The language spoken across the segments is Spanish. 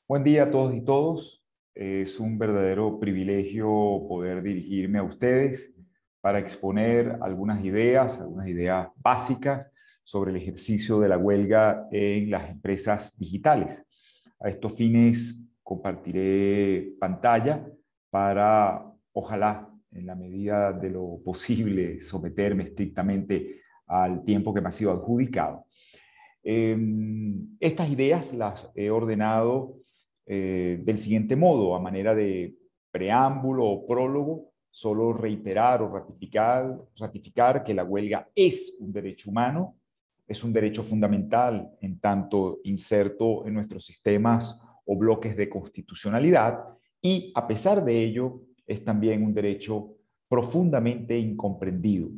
Buen día a todos y todos. Es un verdadero privilegio poder dirigirme a ustedes para exponer algunas ideas básicas sobre el ejercicio de la huelga en las empresas digitales. A estos fines compartiré pantalla para, ojalá, en la medida de lo posible, someterme estrictamente al tiempo que me ha sido adjudicado. Estas ideas las he ordenado del siguiente modo, a manera de preámbulo o prólogo, solo reiterar o ratificar que la huelga es un derecho humano, es un derecho fundamental en tanto inserto en nuestros sistemas o bloques de constitucionalidad y, a pesar de ello, es también un derecho profundamente incomprendido,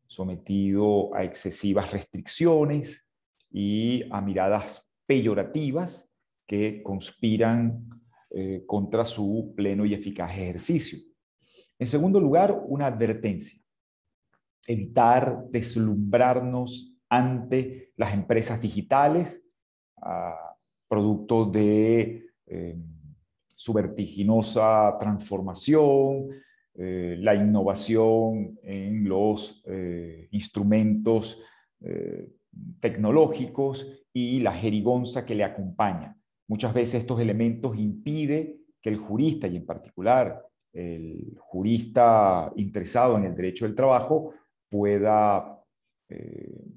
sometido a excesivas restricciones y a miradas peyorativas que conspiran contra su pleno y eficaz ejercicio. En segundo lugar, una advertencia. Evitar deslumbrarnos ante las empresas digitales, producto de su vertiginosa transformación, la innovación en los instrumentos tecnológicos y la jerigonza que le acompaña. Muchas veces estos elementos impiden que el jurista, y en particular el jurista interesado en el derecho del trabajo, pueda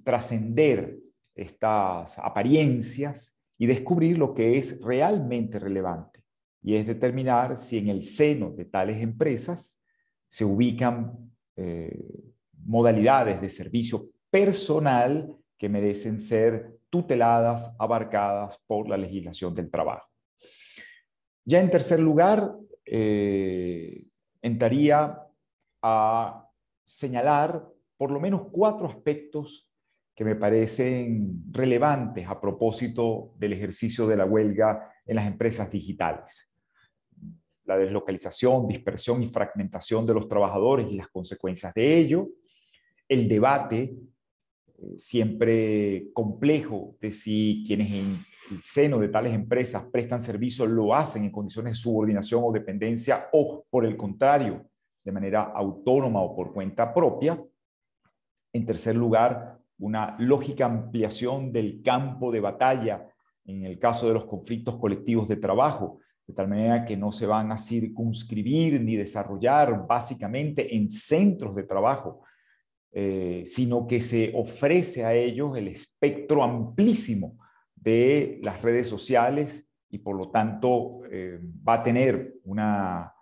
trascender estas apariencias y descubrir lo que es realmente relevante, y es determinar si en el seno de tales empresas se ubican modalidades de servicio personal que merecen ser tuteladas, abarcadas por la legislación del trabajo. Ya en tercer lugar, entraría a señalar por lo menos 4 aspectos que me parecen relevantes a propósito del ejercicio de la huelga en las empresas digitales. La deslocalización, dispersión y fragmentación de los trabajadores y las consecuencias de ello, el debate siempre complejo de si quienes en el seno de tales empresas prestan servicio lo hacen en condiciones de subordinación o dependencia o, por el contrario, de manera autónoma o por cuenta propia. En tercer lugar, una lógica ampliación del campo de batalla en el caso de los conflictos colectivos de trabajo, de tal manera que no se van a circunscribir ni desarrollar básicamente en centros de trabajo, sino que se ofrece a ellos el espectro amplísimo de las redes sociales y por lo tanto va a tener una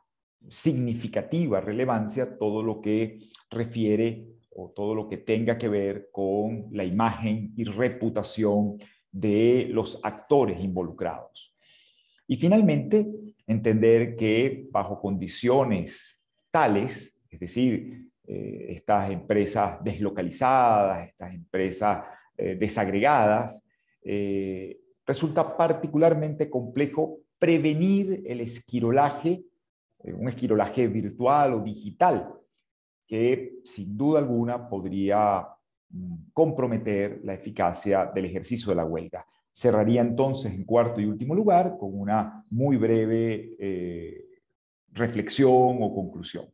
significativa relevancia todo lo que refiere o todo lo que tenga que ver con la imagen y reputación de los actores involucrados. Y finalmente, entender que bajo condiciones tales, es decir, estas empresas deslocalizadas, estas empresas desagregadas, resulta particularmente complejo prevenir el esquirolaje, un esquirolaje virtual o digital, que sin duda alguna podría comprometer la eficacia del ejercicio de la huelga. Cerraría entonces, en cuarto y último lugar, con una muy breve reflexión o conclusión.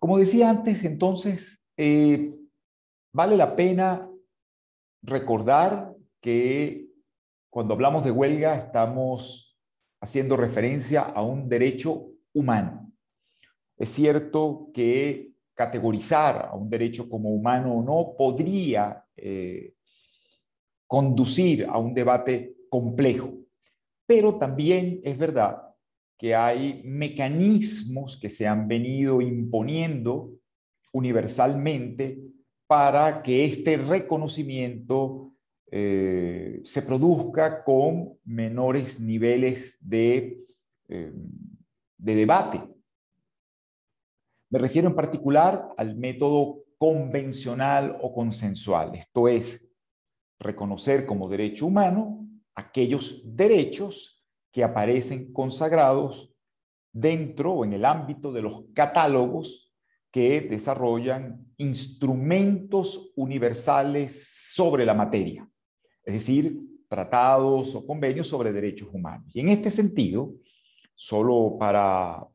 Como decía antes, entonces, vale la pena recordar que cuando hablamos de huelga estamos haciendo referencia a un derecho humano. Es cierto que categorizar a un derecho como humano o no podría conducir a un debate complejo, pero también es verdad que hay mecanismos que se han venido imponiendo universalmente para que este reconocimiento se produzca con menores niveles de debate. Me refiero en particular al método convencional o consensual, esto es, reconocer como derecho humano aquellos derechos que aparecen consagrados dentro o en el ámbito de los catálogos que desarrollan instrumentos universales sobre la materia. Es decir, tratados o convenios sobre derechos humanos. Y en este sentido, solo para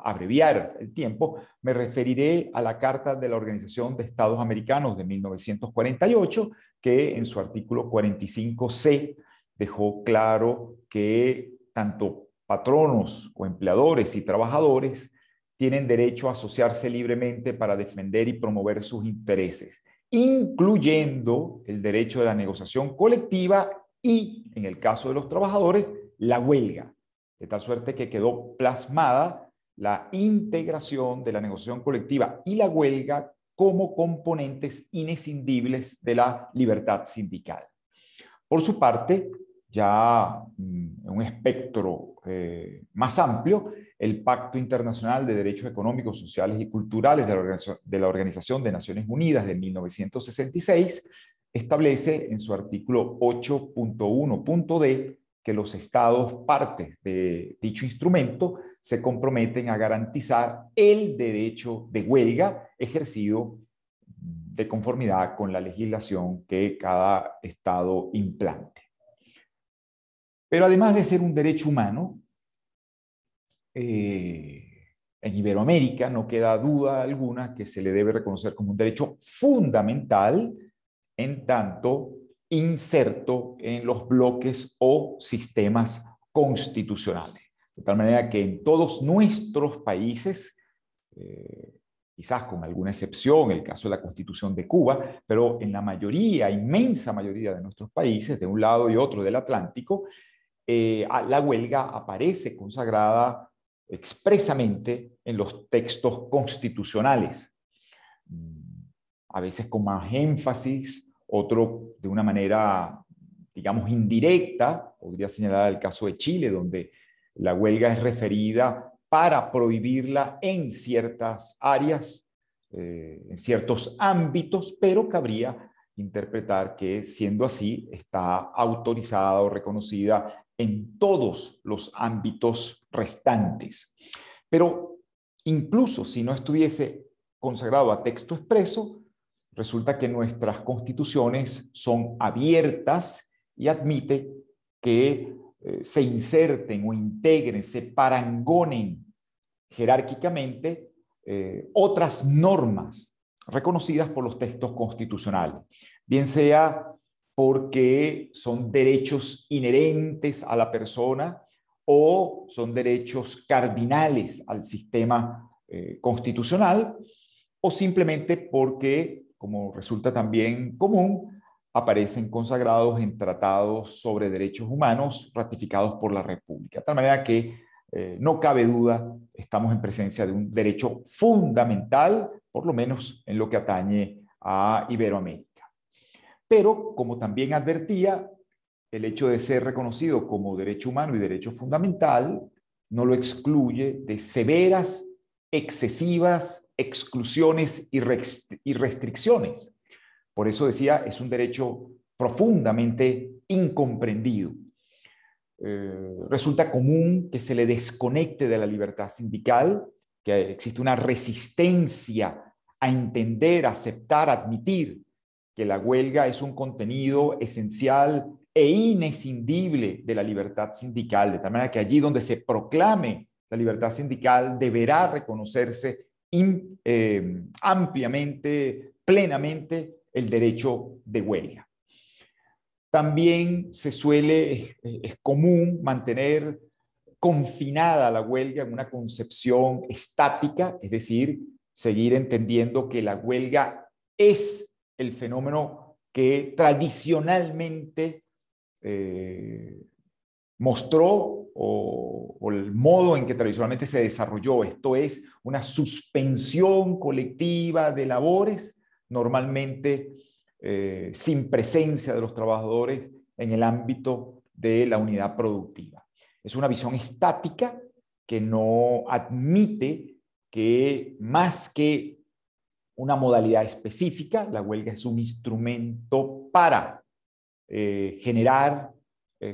abreviar el tiempo, me referiré a la Carta de la Organización de Estados Americanos de 1948, que en su artículo 45C dejó claro que tanto patronos o empleadores y trabajadores tienen derecho a asociarse libremente para defender y promover sus intereses, incluyendo el derecho de la negociación colectiva y, en el caso de los trabajadores, la huelga, de tal suerte que quedó plasmada la integración de la negociación colectiva y la huelga como componentes inescindibles de la libertad sindical. Por su parte, ya en un espectro más amplio, el Pacto Internacional de Derechos Económicos, Sociales y Culturales de la Organización de Naciones Unidas de 1966 establece en su artículo 8.1.d que los estados partes de dicho instrumento se comprometen a garantizar el derecho de huelga ejercido de conformidad con la legislación que cada estado implante. Pero además de ser un derecho humano, en Iberoamérica no queda duda alguna que se le debe reconocer como un derecho fundamental en tanto inserto en los bloques o sistemas constitucionales. De tal manera que en todos nuestros países, quizás con alguna excepción, el caso de la Constitución de Cuba, pero en la mayoría, inmensa mayoría de nuestros países, de un lado y otro del Atlántico, la huelga aparece consagrada expresamente en los textos constitucionales, a veces con más énfasis, otro de una manera, digamos, indirecta. Podría señalar el caso de Chile, donde la huelga es referida para prohibirla en ciertas áreas, en ciertos ámbitos, pero cabría interpretar que, siendo así, está autorizada o reconocida en todos los ámbitos restantes. Pero incluso si no estuviese consagrado a texto expreso, resulta que nuestras constituciones son abiertas y admite que se inserten o integren, se parangonen jerárquicamente otras normas reconocidas por los textos constitucionales, bien sea porque son derechos inherentes a la persona o son derechos cardinales al sistema constitucional, o simplemente porque, como resulta también común, aparecen consagrados en tratados sobre derechos humanos ratificados por la República. De tal manera que no cabe duda, estamos en presencia de un derecho fundamental, por lo menos en lo que atañe a Iberoamérica. Pero, como también advertía, el hecho de ser reconocido como derecho humano y derecho fundamental no lo excluye de severas, excesivas exclusiones y restricciones. Por eso decía, es un derecho profundamente incomprendido. Resulta común que se le desconecte de la libertad sindical, que existe una resistencia a entender, a aceptar, a admitir que la huelga es un contenido esencial e inescindible de la libertad sindical, de tal manera que allí donde se proclame la libertad sindical deberá reconocerse ampliamente, plenamente, el derecho de huelga. También es común mantener confinada la huelga en una concepción estática, es decir, seguir entendiendo que la huelga es el fenómeno que tradicionalmente mostró o el modo en que tradicionalmente se desarrolló. Esto es una suspensión colectiva de labores, normalmente sin presencia de los trabajadores en el ámbito de la unidad productiva. Es una visión estática que no admite que, más que una modalidad específica, la huelga es un instrumento para generar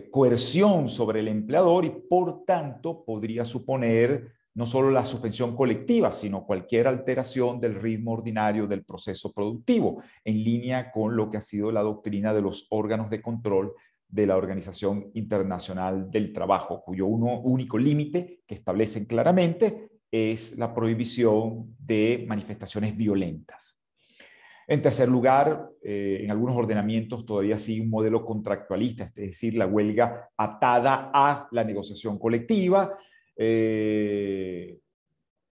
coerción sobre el empleador y, por tanto, podría suponer no solo la suspensión colectiva, sino cualquier alteración del ritmo ordinario del proceso productivo, en línea con lo que ha sido la doctrina de los órganos de control de la Organización Internacional del Trabajo, cuyo único límite que establecen claramente es la prohibición de manifestaciones violentas. En tercer lugar, en algunos ordenamientos todavía sigue un modelo contractualista, es decir, la huelga atada a la negociación colectiva.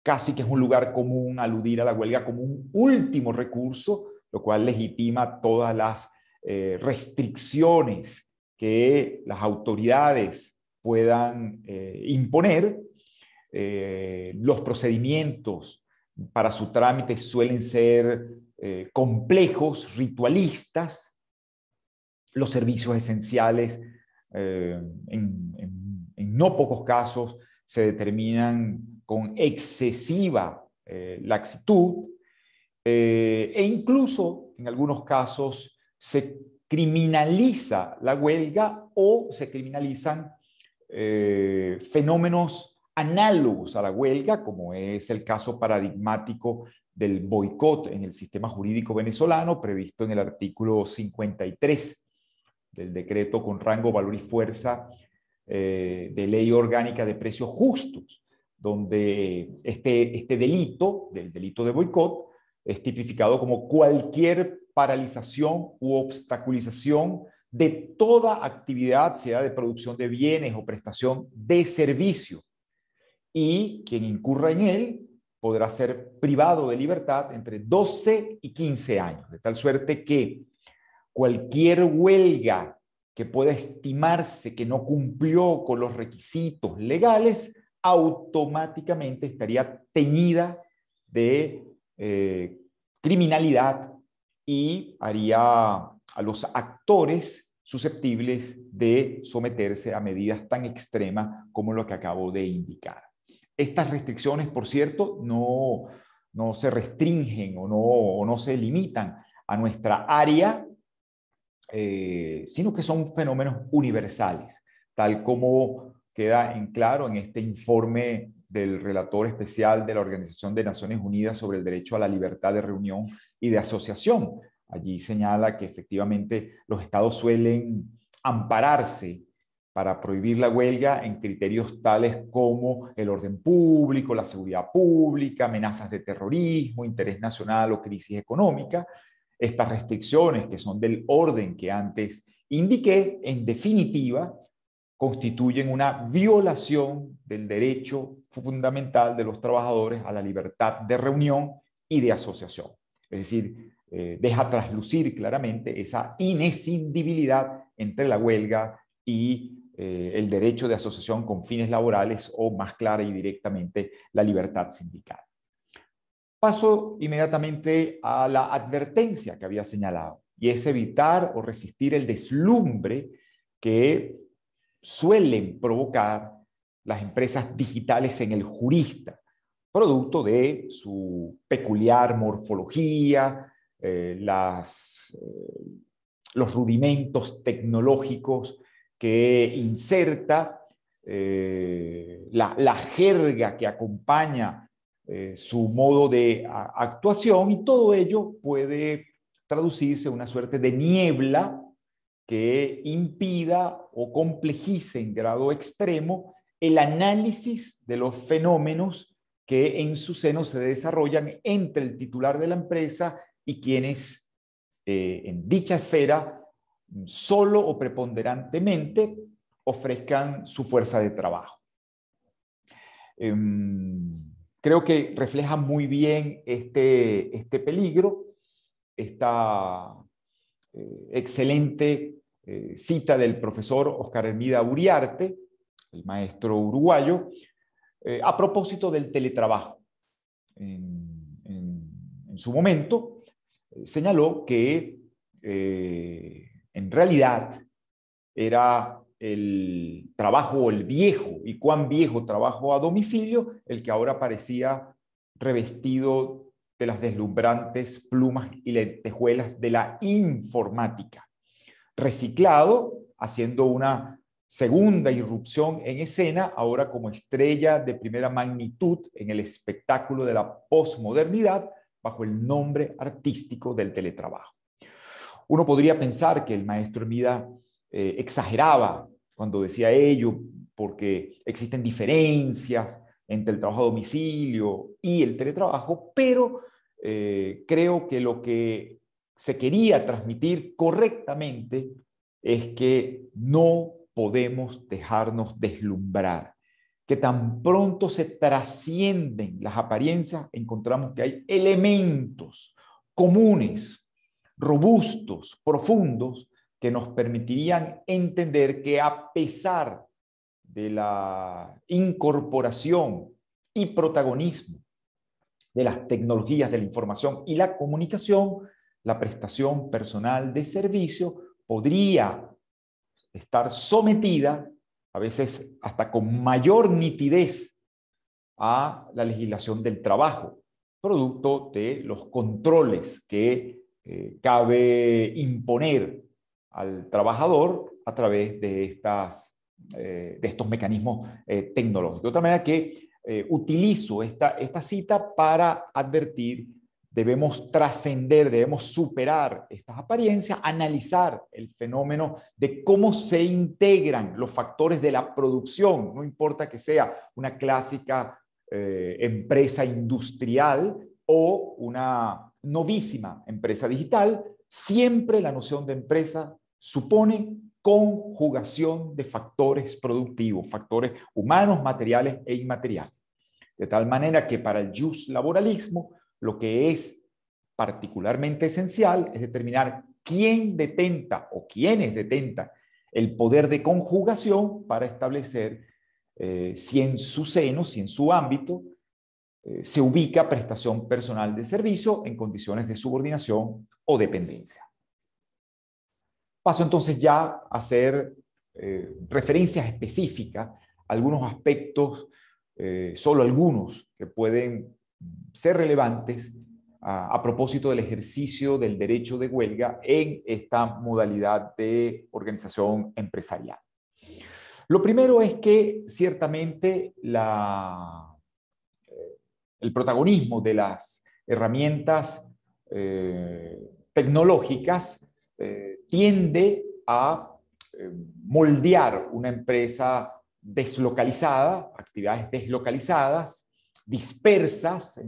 Casi que es un lugar común aludir a la huelga como un último recurso, lo cual legitima todas las restricciones que las autoridades puedan imponer. Los procedimientos para su trámite suelen ser complejos, ritualistas. Los servicios esenciales, en no pocos casos, se determinan con excesiva laxitud, e incluso en algunos casos se criminaliza la huelga o se criminalizan fenómenos análogos a la huelga, como es el caso paradigmático del boicot en el sistema jurídico venezolano, previsto en el artículo 53 del decreto con rango, valor y fuerza de ley orgánica de precios justos, donde este delito, del delito de boicot, es tipificado como cualquier paralización u obstaculización de toda actividad, sea de producción de bienes o prestación de servicio, y quien incurra en él podrá ser privado de libertad entre 12 y 15 años, de tal suerte que cualquier huelga que pueda estimarse que no cumplió con los requisitos legales, automáticamente estaría teñida de criminalidad y haría a los actores susceptibles de someterse a medidas tan extremas como lo que acabo de indicar. Estas restricciones, por cierto, no se restringen o no se limitan a nuestra área, sino que son fenómenos universales, tal como queda en claro en este informe del relator especial de la Organización de Naciones Unidas sobre el derecho a la libertad de reunión y de asociación. Allí señala que efectivamente los estados suelen ampararse para prohibir la huelga en criterios tales como el orden público, la seguridad pública, amenazas de terrorismo, interés nacional o crisis económica. Estas restricciones, que son del orden que antes indiqué, en definitiva, constituyen una violación del derecho fundamental de los trabajadores a la libertad de reunión y de asociación. Es decir, deja traslucir claramente esa inescindibilidad entre la huelga y el derecho de asociación con fines laborales, o más clara y directamente la libertad sindical. Paso inmediatamente a la advertencia que había señalado, y es evitar o resistir el deslumbre que suelen provocar las empresas digitales en el jurista, producto de su peculiar morfología, los rudimentos tecnológicos que inserta, la jerga que acompaña su modo de actuación, y todo ello puede traducirse en una suerte de niebla que impida o complejice en grado extremo el análisis de los fenómenos que en su seno se desarrollan entre el titular de la empresa y quienes en dicha esfera solo o preponderantemente ofrezcan su fuerza de trabajo. Creo que refleja muy bien este peligro, esta excelente cita del profesor Oscar Hermida Uriarte, el maestro uruguayo, a propósito del teletrabajo. En su momento señaló que en realidad era el trabajo, el viejo y cuán viejo trabajo a domicilio, el que ahora parecía revestido de las deslumbrantes plumas y lentejuelas de la informática, reciclado, haciendo una segunda irrupción en escena, ahora como estrella de primera magnitud en el espectáculo de la posmodernidad, bajo el nombre artístico del teletrabajo. Uno podría pensar que el maestro Hermida exageraba cuando decía ello, porque existen diferencias entre el trabajo a domicilio y el teletrabajo, pero creo que lo que se quería transmitir correctamente es que no podemos dejarnos deslumbrar, que tan pronto se trascienden las apariencias, encontramos que hay elementos comunes, robustos, profundos, que nos permitirían entender que a pesar de la incorporación y protagonismo de las tecnologías de la información y la comunicación, la prestación personal de servicio podría estar sometida, a veces hasta con mayor nitidez, a la legislación del trabajo, producto de los controles que cabe imponer al trabajador a través de estos mecanismos tecnológicos. De otra manera que utilizo esta cita para advertir, debemos trascender, debemos superar estas apariencias, analizar el fenómeno de cómo se integran los factores de la producción, no importa que sea una clásica empresa industrial o una novísima empresa digital, siempre la noción de empresa supone conjugación de factores productivos, factores humanos, materiales e inmateriales. De tal manera que para el justlaboralismo lo que es particularmente esencial es determinar quién detenta o quiénes detentan el poder de conjugación para establecer si en su seno, si en su ámbito, se ubica prestación personal de servicio en condiciones de subordinación o dependencia. Paso entonces ya a hacer referencias específicas a algunos aspectos, solo algunos, que pueden ser relevantes a propósito del ejercicio del derecho de huelga en esta modalidad de organización empresarial. Lo primero es que ciertamente el protagonismo de las herramientas tecnológicas tiende a moldear una empresa deslocalizada, actividades deslocalizadas, dispersas,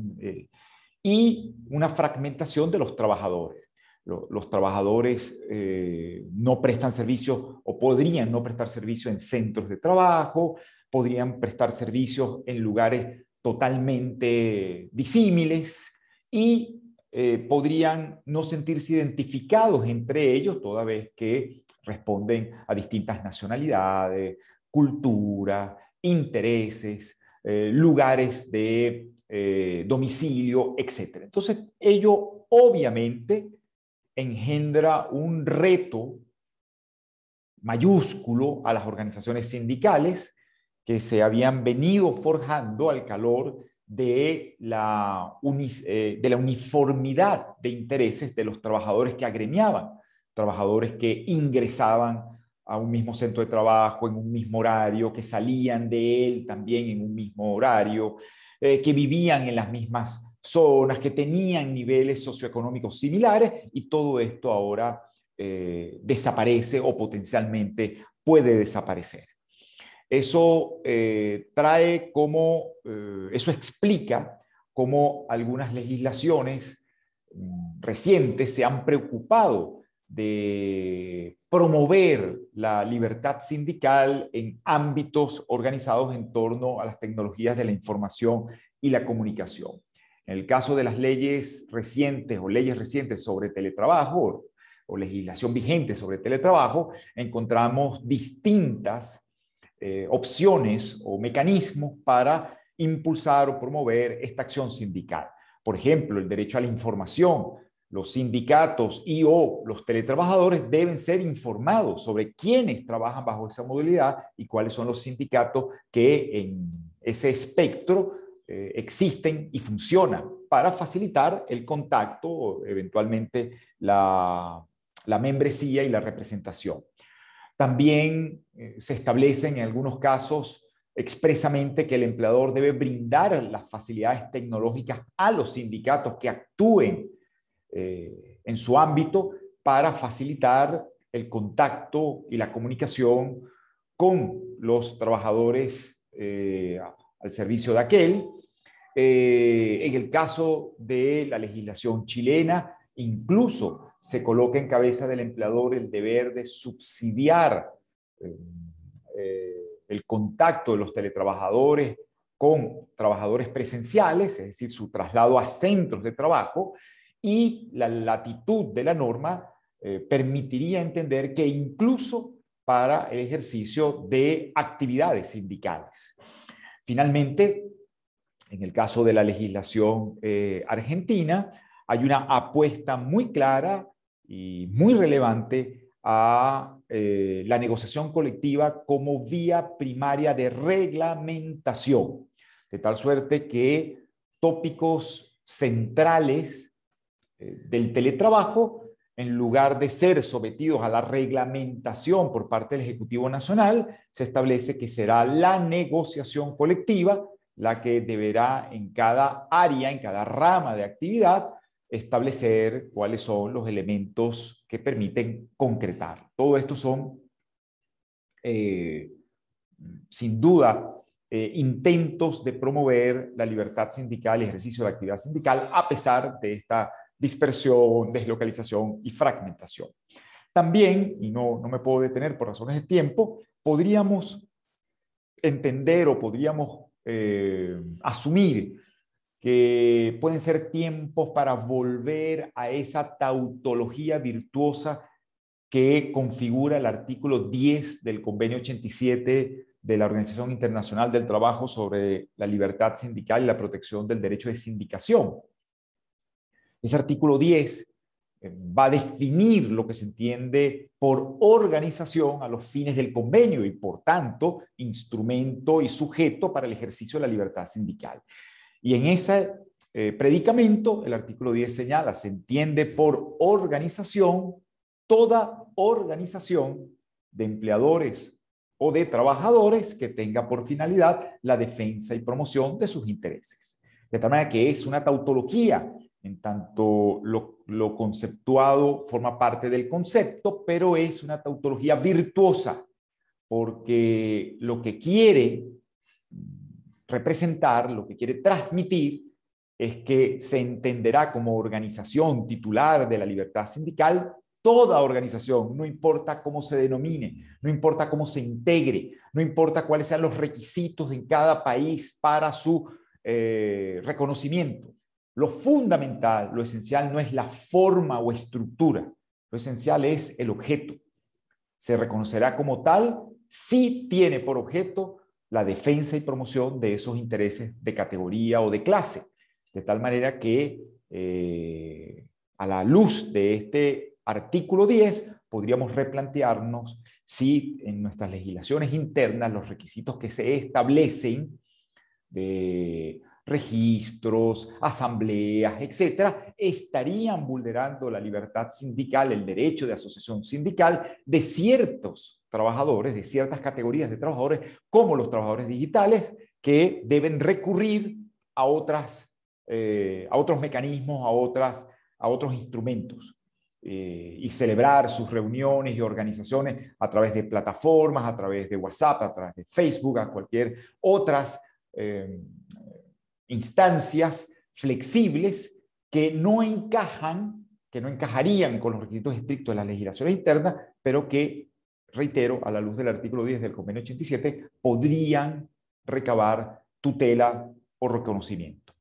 y una fragmentación de los trabajadores. Los trabajadores no prestan servicios o podrían no prestar servicios en centros de trabajo, podrían prestar servicios en lugares totalmente disímiles y podrían no sentirse identificados entre ellos, toda vez que responden a distintas nacionalidades, culturas, intereses, lugares de domicilio, etc. Entonces, ello obviamente engendra un reto mayúsculo a las organizaciones sindicales que se habían venido forjando al calor de la uniformidad de intereses de los trabajadores que agremiaban, trabajadores que ingresaban a un mismo centro de trabajo en un mismo horario, que salían de él también en un mismo horario, que vivían en las mismas zonas, que tenían niveles socioeconómicos similares, y todo esto ahora desaparece o potencialmente puede desaparecer. Eso eso explica cómo algunas legislaciones recientes se han preocupado de promover la libertad sindical en ámbitos organizados en torno a las tecnologías de la información y la comunicación. En el caso de las leyes recientes o leyes recientes sobre teletrabajo o legislación vigente sobre teletrabajo, encontramos distintas opciones o mecanismos para impulsar o promover esta acción sindical. Por ejemplo, el derecho a la información. Los sindicatos y o los teletrabajadores deben ser informados sobre quiénes trabajan bajo esa modalidad y cuáles son los sindicatos que en ese espectro existen y funcionan para facilitar el contacto o eventualmente la membresía y la representación. También se establecen en algunos casos expresamente que el empleador debe brindar las facilidades tecnológicas a los sindicatos que actúen en su ámbito para facilitar el contacto y la comunicación con los trabajadores al servicio de aquel. En el caso de la legislación chilena, incluso se coloca en cabeza del empleador el deber de subsidiar el contacto de los teletrabajadores con trabajadores presenciales, es decir, su traslado a centros de trabajo, y la latitud de la norma permitiría entender que incluso para el ejercicio de actividades sindicales. Finalmente, en el caso de la legislación argentina, hay una apuesta muy clara y muy relevante a la negociación colectiva como vía primaria de reglamentación, de tal suerte que tópicos centrales del teletrabajo, en lugar de ser sometidos a la reglamentación por parte del Ejecutivo Nacional, se establece que será la negociación colectiva la que deberá en cada área, en cada rama de actividad, establecer cuáles son los elementos que permiten concretar. Todo esto son, sin duda, intentos de promover la libertad sindical y ejercicio de la actividad sindical a pesar de esta dispersión, deslocalización y fragmentación. También, y no me puedo detener por razones de tiempo, podríamos entender o podríamos asumir que pueden ser tiempos para volver a esa tautología virtuosa que configura el artículo 10 del Convenio 87 de la Organización Internacional del Trabajo sobre la libertad sindical y la protección del derecho de sindicación. Ese artículo 10 va a definir lo que se entiende por organización a los fines del convenio y, por tanto, instrumento y sujeto para el ejercicio de la libertad sindical. Y en ese predicamento, el artículo 10 señala, se entiende por organización toda organización de empleadores o de trabajadores que tenga por finalidad la defensa y promoción de sus intereses. De tal manera que es una tautología, en tanto lo conceptuado forma parte del concepto, pero es una tautología virtuosa, porque lo que quiere representar, lo que quiere transmitir, es que se entenderá como organización titular de la libertad sindical toda organización, no importa cómo se denomine, no importa cómo se integre, no importa cuáles sean los requisitos en cada país para su reconocimiento. Lo fundamental, lo esencial no es la forma o estructura, lo esencial es el objeto. Se reconocerá como tal si tiene por objeto la defensa y promoción de esos intereses de categoría o de clase, de tal manera que a la luz de este artículo 10 podríamos replantearnos si en nuestras legislaciones internas los requisitos que se establecen de registros, asambleas, etcétera, estarían vulnerando la libertad sindical, el derecho de asociación sindical de ciertos trabajadores, de ciertas categorías de trabajadores, como los trabajadores digitales, que deben recurrir a otros mecanismos, a otros instrumentos, y celebrar sus reuniones y organizaciones a través de plataformas, a través de WhatsApp, a través de Facebook, a cualquier otras instancias flexibles que no encajarían con los requisitos estrictos de las legislaciones internas, pero que, reitero, a la luz del artículo 10 del Convenio 87, podrían recabar tutela o reconocimiento.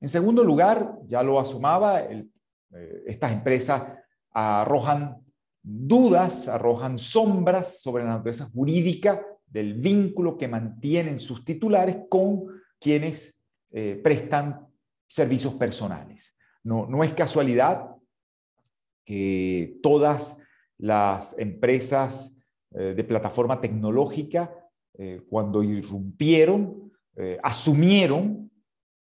En segundo lugar, ya lo asumaba, estas empresas arrojan dudas, arrojan sombras sobre la naturaleza jurídica del vínculo que mantienen sus titulares con quienes prestan servicios personales. No es casualidad que todas las empresas de plataforma tecnológica, cuando irrumpieron, asumieron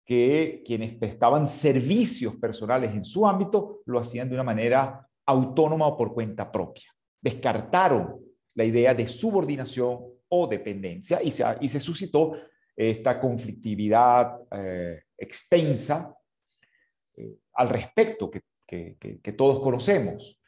que quienes prestaban servicios personales en su ámbito lo hacían de una manera autónoma o por cuenta propia. Descartaron la idea de subordinación o dependencia y se suscitó esta conflictividad extensa al respecto que todos conocemos.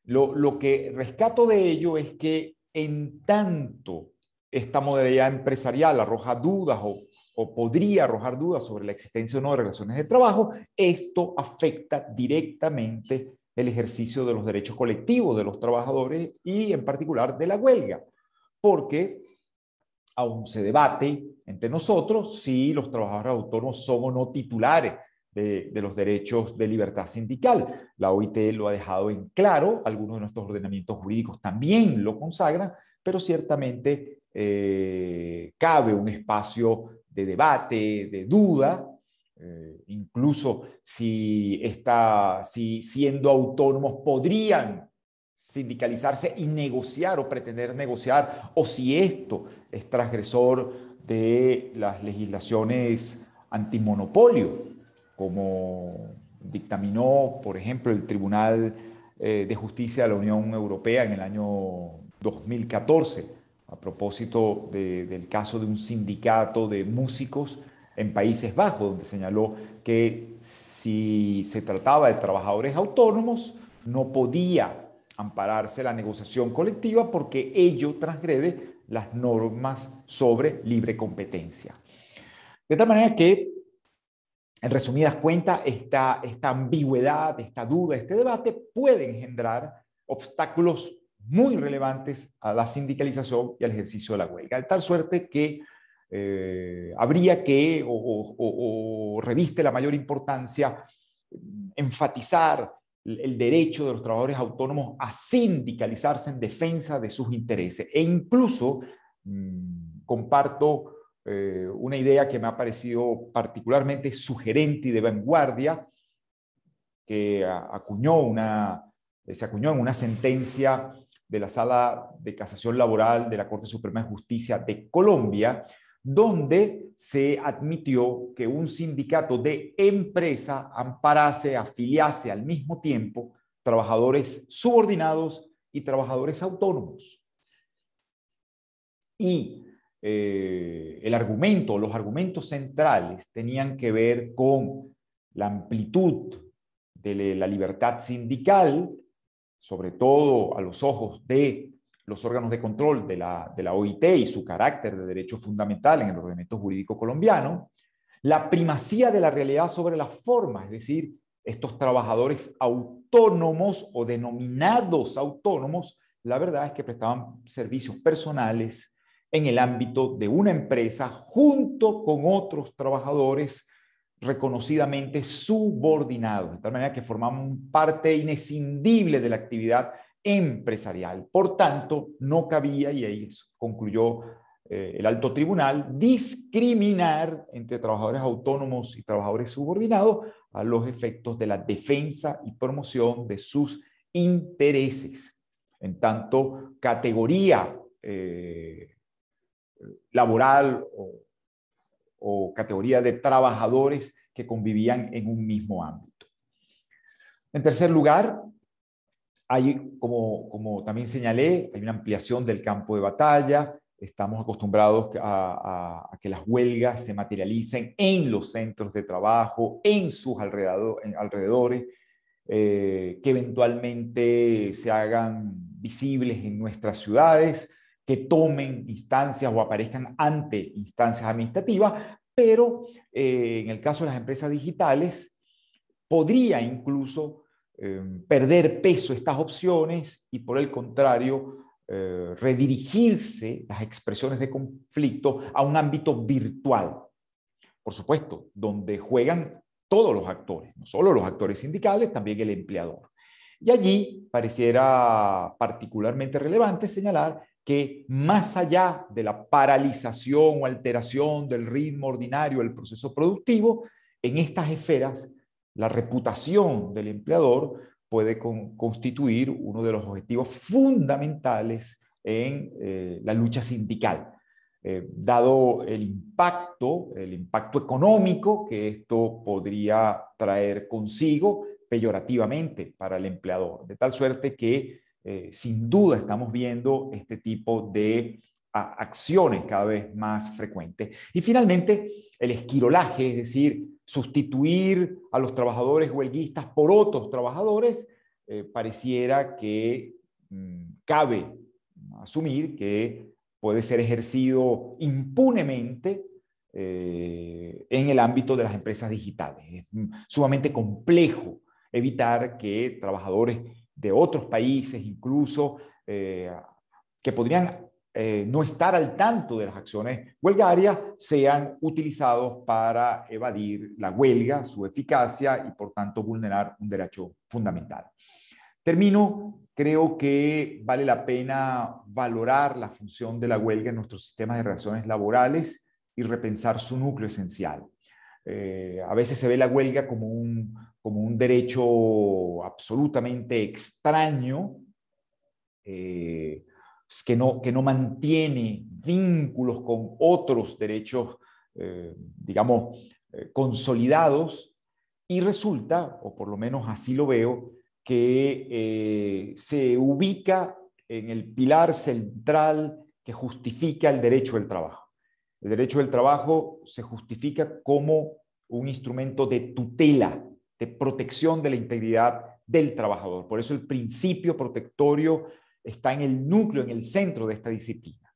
Lo que rescato de ello es que en tanto esta modalidad empresarial arroja dudas o podría arrojar dudas sobre la existencia o no de relaciones de trabajo, esto afecta directamente el ejercicio de los derechos colectivos de los trabajadores y en particular de la huelga, porque aún se debate entre nosotros si los trabajadores autónomos son o no titulares de los derechos de libertad sindical. La OIT lo ha dejado en claro, algunos de nuestros ordenamientos jurídicos también lo consagran, pero ciertamente cabe un espacio de debate, de duda, incluso si siendo autónomos podrían sindicalizarse y negociar o pretender negociar, o si esto es transgresor de las legislaciones antimonopolio, como dictaminó, por ejemplo, el Tribunal de Justicia de la Unión Europea en el año 2014, a propósito del caso de un sindicato de músicos en Países Bajos, donde señaló que si se trataba de trabajadores autónomos, no podía ampararse la negociación colectiva porque ello transgrede las normas sobre libre competencia. De tal manera que, en resumidas cuentas, esta ambigüedad, esta duda, este debate puede engendrar obstáculos muy relevantes a la sindicalización y al ejercicio de la huelga, de tal suerte que habría que, o reviste la mayor importancia, enfatizar el derecho de los trabajadores autónomos a sindicalizarse en defensa de sus intereses. E incluso comparto una idea que me ha parecido particularmente sugerente y de vanguardia, que se acuñó en una sentencia de la Sala de Casación Laboral de la Corte Suprema de Justicia de Colombia, donde se admitió que un sindicato de empresa amparase, afiliase al mismo tiempo trabajadores subordinados y trabajadores autónomos. Y los argumentos centrales tenían que ver con la amplitud de la libertad sindical, sobre todo a los ojos de los órganos de control de la OIT y su carácter de derecho fundamental en el ordenamiento jurídico colombiano, la primacía de la realidad sobre la forma, es decir, estos trabajadores autónomos o denominados autónomos, la verdad es que prestaban servicios personales en el ámbito de una empresa junto con otros trabajadores reconocidamente subordinados, de tal manera que formaban parte inescindible de la actividad empresarial. Por tanto, no cabía, y ahí concluyó el alto tribunal, discriminar entre trabajadores autónomos y trabajadores subordinados a los efectos de la defensa y promoción de sus intereses. En tanto, categoría laboral o categoría de trabajadores que convivían en un mismo ámbito. En tercer lugar, hay, como también señalé, hay una ampliación del campo de batalla. Estamos acostumbrados a que las huelgas se materialicen en los centros de trabajo, en sus alrededores, que eventualmente se hagan visibles en nuestras ciudades, que tomen instancias o aparezcan ante instancias administrativas, pero en el caso de las empresas digitales podría incluso perder peso estas opciones y por el contrario redirigirse las expresiones de conflicto a un ámbito virtual, por supuesto, donde juegan todos los actores, no solo los actores sindicales, también el empleador. Y allí pareciera particularmente relevante señalar que más allá de la paralización o alteración del ritmo ordinario del proceso productivo, en estas esferas la reputación del empleador puede constituir uno de los objetivos fundamentales en la lucha sindical. Dado el impacto económico que esto podría traer consigo peyorativamente para el empleador, de tal suerte que sin duda estamos viendo este tipo de acciones cada vez más frecuentes. Y finalmente, el esquirolaje, es decir, sustituir a los trabajadores huelguistas por otros trabajadores, pareciera que cabe asumir que puede ser ejercido impunemente en el ámbito de las empresas digitales. Es sumamente complejo evitar que trabajadores de otros países, incluso que podrían no estar al tanto de las acciones huelgarias, sean utilizados para evadir la huelga, su eficacia y por tanto vulnerar un derecho fundamental. Termino, creo que vale la pena valorar la función de la huelga en nuestros sistemas de relaciones laborales y repensar su núcleo esencial. A veces se ve la huelga como un derecho absolutamente extraño, que no mantiene vínculos con otros derechos, digamos, consolidados, y resulta, o por lo menos así lo veo, que se ubica en el pilar central que justifica el derecho del trabajo. El derecho del trabajo se justifica como un instrumento de tutela, de protección de la integridad del trabajador. Por eso el principio protectorio está en el núcleo, en el centro de esta disciplina.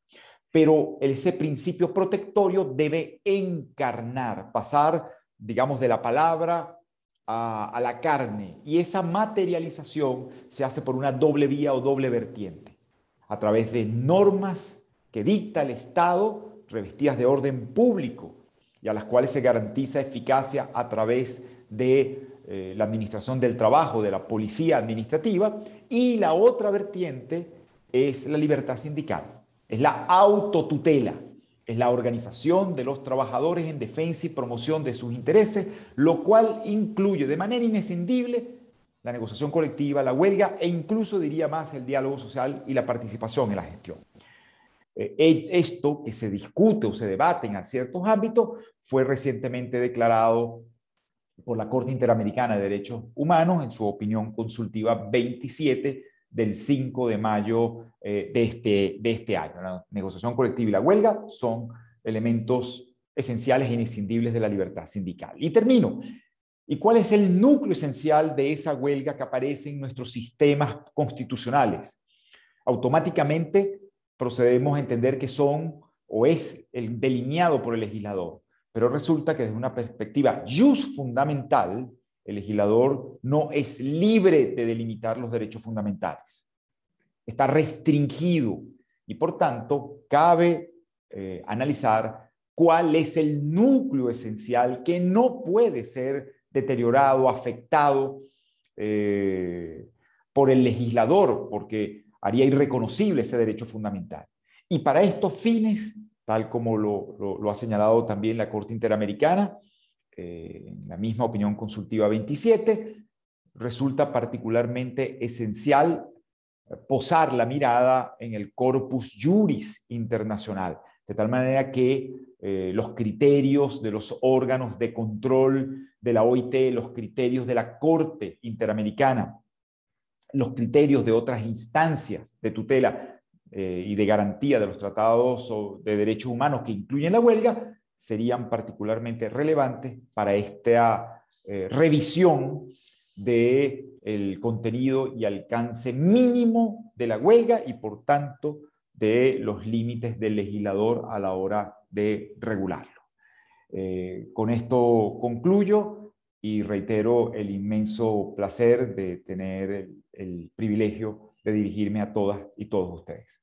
Pero ese principio protectorio debe encarnar, pasar, digamos, de la palabra a la carne. Y esa materialización se hace por una doble vía o doble vertiente, a través de normas que dicta el Estado, revestidas de orden público, y a las cuales se garantiza eficacia a través de la administración del trabajo, de la policía administrativa. Y la otra vertiente es la libertad sindical, es la autotutela, es la organización de los trabajadores en defensa y promoción de sus intereses, lo cual incluye de manera inescindible la negociación colectiva, la huelga e incluso, diría más, el diálogo social y la participación en la gestión. Esto que se discute o se debate en ciertos ámbitos fue recientemente declarado por la Corte Interamericana de Derechos Humanos en su opinión consultiva 27 del 5 de mayo de este año. La negociación colectiva y la huelga son elementos esenciales e inescindibles de la libertad sindical. Y termino. ¿Y cuál es el núcleo esencial de esa huelga que aparece en nuestros sistemas constitucionales? Automáticamente procedemos a entender que son o es el delineado por el legislador. Pero resulta que desde una perspectiva fundamental, el legislador no es libre de delimitar los derechos fundamentales. Está restringido y por tanto cabe analizar cuál es el núcleo esencial que no puede ser deteriorado, afectado por el legislador, porque haría irreconocible ese derecho fundamental. Y para estos fines, tal como lo ha señalado también la Corte Interamericana, en la misma opinión consultiva 27, resulta particularmente esencial posar la mirada en el corpus juris internacional, de tal manera que los criterios de los órganos de control de la OIT, los criterios de la Corte Interamericana, los criterios de otras instancias de tutela y de garantía de los tratados de derechos humanos que incluyen la huelga, serían particularmente relevantes para esta revisión del contenido y alcance mínimo de la huelga y, por tanto, de los límites del legislador a la hora de regularlo. Con esto concluyo y reitero el inmenso placer de tener el privilegio de dirigirme a todas y todos ustedes.